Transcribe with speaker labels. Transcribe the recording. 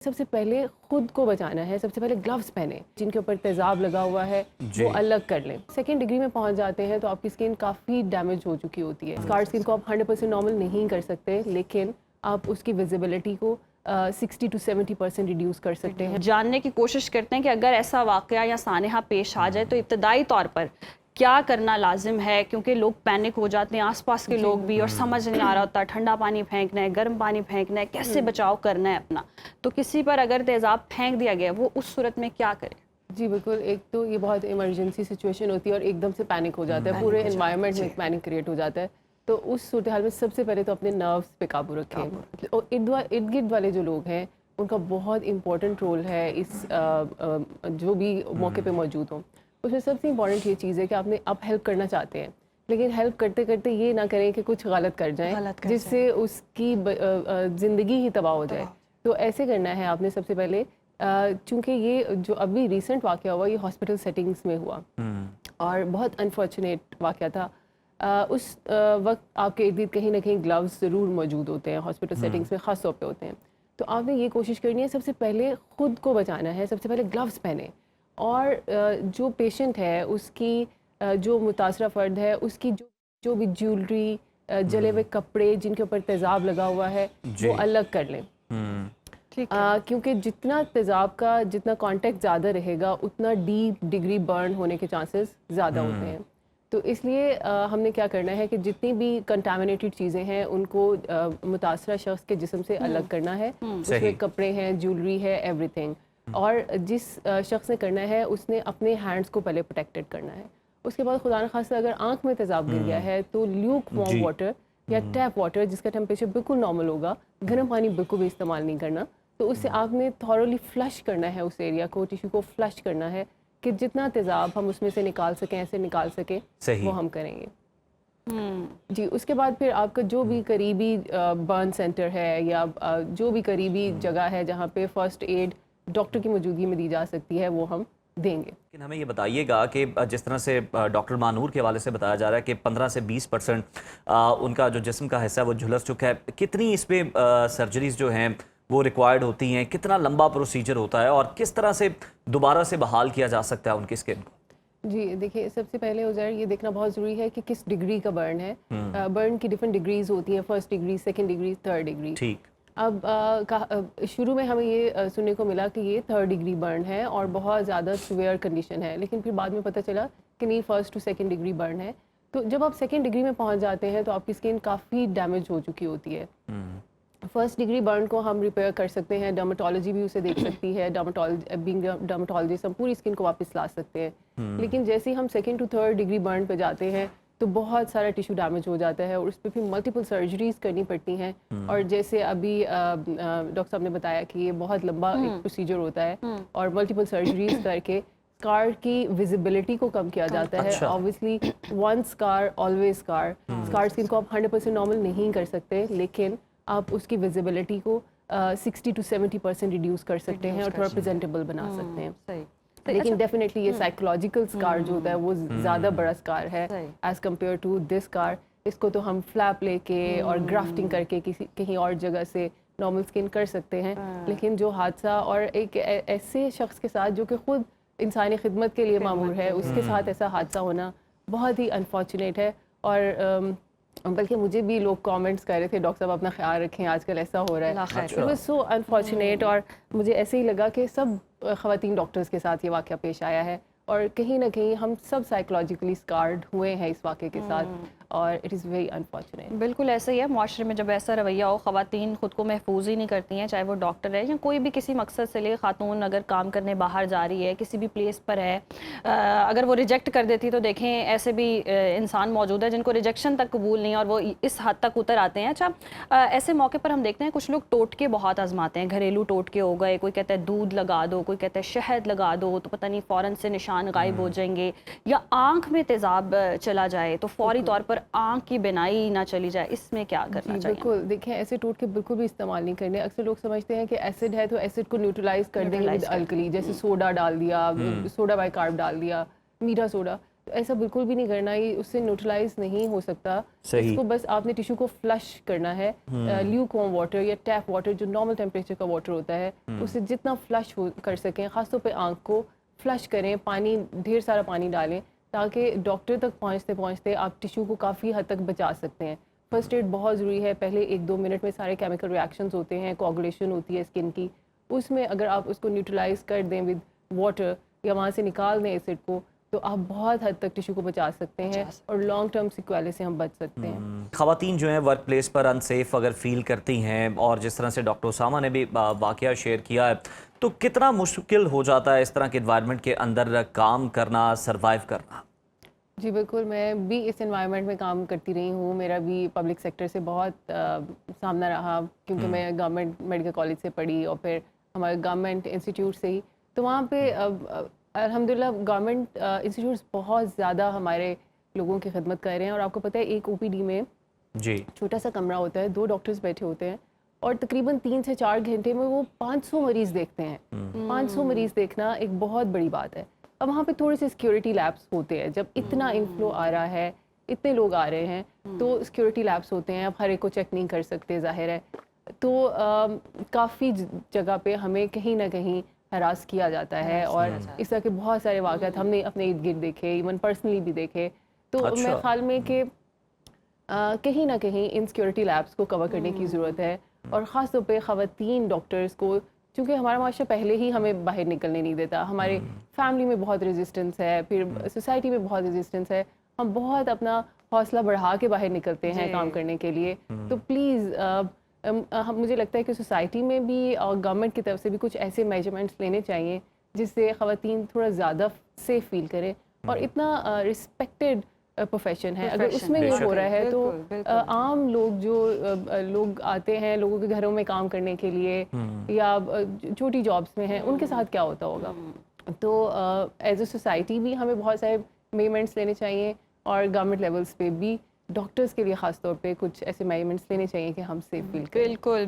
Speaker 1: سب سے پہلے خود کو بچانا ہے، سب سے پہلے گلوز پہنیں، جن کے اوپر تیزاب لگا ہوا ہے وہ الگ کر لیں۔ سیکنڈ ڈگری میں پہنچ جاتے ہیں تو آپ کی اسکن کافی ڈیمیج ہو چکی ہوتی ہے۔ اسکار اسکن کو آپ 100% نارمل نہیں کر سکتے، لیکن آپ اس کی ویزیبلٹی کو 60 to 70% ریڈیوس کر سکتے ہیں۔
Speaker 2: جاننے کی کوشش کرتے ہیں کہ اگر ایسا واقعہ یا سانحہ پیش آ جائے تو ابتدائی طور پر کیا کرنا لازم ہے، کیونکہ لوگ پینک ہو جاتے ہیں، آس پاس کے لوگ بھی، اور سمجھ نہیں آ رہا ہوتا ٹھنڈا پانی پھینکنا ہے، گرم پانی پھینکنا ہے، کیسے بچاؤ کرنا ہے اپنا۔ تو کسی پر اگر تیزاب پھینک دیا گیا وہ اس صورت میں کیا کرے؟
Speaker 1: جی بالکل، ایک تو یہ بہت ایمرجنسی سچویشن ہوتی ہے اور ایک دم سے پینک ہو جاتا ہے، پورے انوائرمنٹ میں پینک کریٹ ہو جاتا ہے۔ تو اس صورتحال میں سب سے پہلے تو اپنے نروس پہ قابو رکھیں، اور ارد گرد والے جو لوگ ہیں ان کا بہت امپورٹنٹ رول ہے اس جو بھی موقع پہ موجود ہوں۔ اس میں سب سے امپورٹنٹ یہ چیز ہے کہ آپ ہیلپ کرنا چاہتے ہیں، لیکن ہیلپ کرتے کرتے یہ نہ کریں کہ کچھ غلط کر جائیں جس سے اس کی زندگی ہی تباہ ہو جائے۔ تو ایسے کرنا ہے آپ نے سب سے پہلے، چونکہ یہ جو ابھی ریسنٹ واقعہ ہوا یہ ہاسپٹل سیٹنگز میں ہوا اور بہت انفارچونیٹ واقعہ تھا۔ اس وقت آپ کے ارد گرد کہیں نہ کہیں گلوز ضرور موجود ہوتے ہیں، ہاسپٹل سیٹنگز میں خاص طور پہ ہوتے ہیں۔ تو آپ نے یہ کوشش کرنی ہے سب سے پہلے خود کو بچانا ہے، سب سے پہلے گلوز پہنیں، اور جو پیشنٹ ہے اس کی جو متاثرہ فرد ہے اس کی جو بھی جیولری، جلے ہوئے کپڑے جن کے اوپر تیزاب لگا ہوا ہے وہ الگ کر لیں، کیونکہ جتنا تیزاب کا جتنا کانٹیکٹ زیادہ رہے گا اتنا ڈیپ ڈگری برن ہونے کے چانسز زیادہ ہوتے ہیں۔ تو اس لیے ہم نے کیا کرنا ہے کہ جتنی بھی کنٹامنیٹڈ چیزیں ہیں ان کو متاثرہ شخص کے جسم سے الگ کرنا ہے، اس میں کپڑے ہیں، جیولری ہے، ایوری تھنگ۔ اور جس شخص نے کرنا ہے اس نے اپنے ہینڈس کو پہلے پروٹیکٹڈ کرنا ہے۔ اس کے بعد خدا نخواستہ اگر آنکھ میں تیزاب گر گیا ہے تو لیوک وارم واٹر یا ٹیپ واٹر جس کا ٹیمپریچر بالکل نارمل ہوگا، گرم پانی بالکل بھی استعمال نہیں کرنا۔ تو اس سے آپ نے تھورولی فلش کرنا ہے اس ایریا کو، ٹیشو کو فلش کرنا ہے کہ جتنا تیزاب ہم اس میں سے نکال سکیں، ایسے نکال سکیں وہ ہم کریں گے۔ جی اس کے بعد پھر آپ کا جو بھی قریبی برن سینٹر ہے یا جو بھی قریبی جگہ ہے جہاں پہ فرسٹ ایڈ ڈاکٹر کی موجودگی میں دی جا سکتی ہے وہ ہم دیں گے۔
Speaker 3: لیکن ہمیں یہ بتائیے گا کہ جس طرح سے ڈاکٹر مانور کے حوالے سے بتایا جا رہا ہے کہ 15 سے 20% ان کا جو جسم کا حصہ ہے وہ جھلس چکا ہے، کتنی اس پہ سرجریز جو ہیں وہ ریکوائرڈ ہوتی ہیں، کتنا لمبا پروسیجر ہوتا ہے اور کس طرح سے دوبارہ سے بحال کیا جا سکتا ہے ان کی اسکن کو؟
Speaker 1: جی دیکھیے، سب سے پہلے عزیر یہ دیکھنا بہت ضروری ہے کہ کس ڈگری کا برن ہے۔ برن کی ڈفرینٹ ڈگریز ہوتی ہیں، first degree, second degree, third degree.
Speaker 3: ٹھیک،
Speaker 1: اب شروع میں ہمیں یہ سننے کو ملا کہ یہ تھرڈ ڈگری برن ہے اور بہت زیادہ سیویئر کنڈیشن ہے، لیکن پھر بعد میں پتہ چلا کہ نہیں، first to second degree burn ہے۔ تو جب آپ سیکنڈ ڈگری میں پہنچ جاتے ہیں تو آپ کی اسکن کافی ڈیمیج ہو چکی ہوتی ہے۔ فرسٹ ڈگری برن کو ہم ریپیئر کر سکتے ہیں، ڈرماٹولوجی بھی اسے دیکھ سکتی ہے، ڈرماٹولوجسٹ ہم پوری اسکن کو واپس لا سکتے ہیں۔ لیکن جیسے ہی ہم second to third degree burn پہ جاتے ہیں تو بہت سارا ٹیشو ڈیمیج ہو جاتا ہے اور اس پہ پھر ملٹیپل سرجریز کرنی پڑتی ہیں۔ اور جیسے ابھی ڈاکٹر صاحب نے بتایا کہ یہ بہت لمبا ایک پروسیجر ہوتا ہے اور ملٹیپل سرجریز کر کے اسکار کی ویزیبلٹی کو کم کیا جاتا ہے۔ آبویسلی ون اسکار آلویز اسکار، اسکار اسکن کو آپ 100% نارمل نہیں کر سکتے، لیکن آپ اس کی ویزیبلٹی کو 60 to 70% ریڈیوس کر سکتے ہیں اور تھوڑا پریزنٹیبل بنا سکتے ہیں۔ لیکن ڈیفینیٹلی یہ سائیکولوجیکل اسکار جو ہوتا ہے وہ زیادہ بڑا اسکار ہے ایز کمپیئر ٹو دس اسکار۔ اس کو تو ہم فلیپ لے کے اور گرافٹنگ کر کے کہیں اور جگہ سے نارمل اسکن کر سکتے ہیں، لیکن جو حادثہ اور ایک ایسے شخص کے ساتھ جو کہ خود انسانی خدمت کے لیے مامور ہے اس کے ساتھ ایسا حادثہ ہونا بہت ہی انفارچونیٹ ہے۔ اور بلکہ مجھے بھی لوگ کامنٹس کر رہے تھے ڈاکٹر صاحب اپنا خیال رکھیں، آج کل ایسا ہو رہا ہے۔ اٹ واز سو انفارچونیٹ، اور مجھے ایسے ہی لگا کہ سب خواتین ڈاکٹرز کے ساتھ یہ واقعہ پیش آیا ہے اور کہیں نہ کہیں ہم سب سائیکولوجیکلی اسکارڈ ہوئے ہیں اس واقعے کے ساتھ، اور اٹ از ویری انفارچونیٹ۔
Speaker 2: بالکل ایسا ہی ہے، معاشرے میں جب ایسا رویہ ہو، خواتین خود کو محفوظ ہی نہیں کرتی ہیں، چاہے وہ ڈاکٹر ہے یا کوئی بھی کسی مقصد سے لے، خاتون اگر کام کرنے باہر جا رہی ہے، کسی بھی پلیس پر ہے، اگر وہ ریجیکٹ کر دیتی تو دیکھیں ایسے بھی انسان موجود ہے جن کو ریجیکشن تک قبول نہیں اور وہ اس حد تک اتر آتے ہیں۔ اچھا، ایسے موقع پر ہم دیکھتے ہیں کچھ لوگ ٹوٹکے بہت آزماتے ہیں، گھریلو ٹوٹکے ہو گئے، کوئی کہتا ہے دودھ لگا دو، کوئی کہتا ہے شہد لگا دو تو پتہ نہیں فوراً سے نشان غائب ہو جائیں گے، یا آنکھ میں تیزاب چلا جائے تو فوری طور پر آنکھ کی بینائی نہ چلی جائے، اس میں کیا کرنا چاہیے؟
Speaker 1: بالکل دیکھیں، ایسے ٹوٹکے بالکل بھی استعمال نہیں کرنے۔ اکثر لوگ سمجھتے ہیں کہ ایسڈ ہے تو ایسڈ کو نیوٹرلائز کر دیں گے ود الکلی، جیسے سوڈا ڈال دیا، سوڈا بائی کارب ڈال دیا، میٹھا سوڈا۔ تو ایسا بالکل بھی نہیں کرنا, یہ اس سے نیوٹرلائز نہیں ہو سکتا.
Speaker 3: صحیح.
Speaker 1: اس کو بس آپ نے ٹیشو کو فلش کرنا ہے, لیوک وارم واٹر یا ٹیپ واٹر جو نارمل ٹیمپریچر کا واٹر ہوتا ہے اسے جتنا فلش کر سکیں, خاص طور پہ آنکھ کو فلش کریں, پانی ڈھیر سارا پانی ڈالیں تاکہ ڈاکٹر تک پہنچتے پہنچتے آپ ٹیشو کو کافی حد تک بچا سکتے ہیں. فرسٹ ایڈ بہت ضروری ہے, پہلے 1-2 منٹ میں سارے کیمیکل ریئیکشنز ہوتے ہیں, کوگولیشن ہوتی ہے اسکن کی, اس میں اگر آپ اس کو نیوٹرلائز کر دیں ود واٹر یا وہاں سے نکال دیں ایسڈ کو, تو آپ بہت حد تک ٹیشو کو بچا سکتے ہیں اور لانگ ٹرم سیکویلے سے ہم بچ سکتے ہیں.
Speaker 3: خواتین جو ہیں ورک پلیس پر انسیف اگر فیل کرتی ہیں, اور جس طرح سے ڈاکٹر اسامہ نے بھی واقعہ شیئر کیا ہے, تو کتنا مشکل ہو جاتا ہے اس طرح کے انوائرمنٹ کے اندر کام کرنا, سروائیو کرنا؟
Speaker 1: جی بالکل, میں بھی اس انوائرمنٹ میں کام کرتی رہی ہوں, میرا بھی پبلک سیکٹر سے بہت سامنا رہا کیونکہ میں گورنمنٹ میڈیکل کالج سے پڑھی اور پھر ہمارے گورنمنٹ انسٹیٹیوٹ سے ہی, تو وہاں پہ الحمدللہ گورنمنٹ انسٹیٹیوٹس بہت زیادہ ہمارے لوگوں کی خدمت کر رہے ہیں. اور آپ کو پتہ ہے ایک او پی ڈی میں
Speaker 3: جی
Speaker 1: چھوٹا سا کمرہ ہوتا ہے, 2 ڈاکٹرز بیٹھے ہوتے ہیں اور تقریباً 3 سے 4 گھنٹے میں وہ 500 مریض دیکھتے ہیں. 500 مریض دیکھنا ایک بہت بڑی بات ہے. اب وہاں پہ تھوڑے سے سیکیورٹی لیبس ہوتے ہیں, جب اتنا انفلو آ رہا ہے, اتنے لوگ آ رہے ہیں, تو سیکیورٹی لیبس ہوتے ہیں, اب ہر ایک کو چیک نہیں کر سکتے ظاہر ہے, تو کافی جگہ پہ ہمیں کہیں نہ کہیں ہراس کیا جاتا ہے. اور اس طرح کے بہت سارے واقعات ہم نے اپنے ارد گرد دیکھے, ایون پرسنلی بھی دیکھے. تو میرے خیال میں کہ کہیں نہ کہیں ان سیکیورٹی لیبس کو کور کرنے کی ضرورت ہے, اور خاص طور پہ خواتین ڈاکٹرز کو, چونکہ ہمارا معاشرہ پہلے ہی ہمیں باہر نکلنے نہیں دیتا, ہمارے فیملی میں بہت ریزسٹنس ہے, پھر سوسائٹی میں بہت ریزسٹنس ہے, ہم بہت اپنا حوصلہ بڑھا کے باہر نکلتے ہیں کام کرنے کے لیے. تو پلیز مجھے لگتا ہے کہ سوسائٹی میں بھی اور گورنمنٹ کی طرف سے بھی کچھ ایسے میجرمنٹس لینے چاہیے جس سے خواتین تھوڑا زیادہ سیف فیل کریں. اور اتنا رسپیکٹڈ پروفیشن ہے, اگر اس میں یہ ہو رہا ہے تو عام لوگ جو لوگ آتے ہیں لوگوں کے گھروں میں کام کرنے کے لیے یا چھوٹی جابس میں ہیں, ان کے ساتھ کیا ہوتا ہوگا. تو ایز اے سوسائٹی بھی ہمیں بہت سارے میجرمنٹس لینے چاہیے, اور گورنمنٹ لیولس پہ بھی ڈاکٹرز کے لیے خاص طور پہ کچھ ایسے میجرمنٹس لینے چاہیے کہ ہم سیف فیل کریں.
Speaker 2: بالکل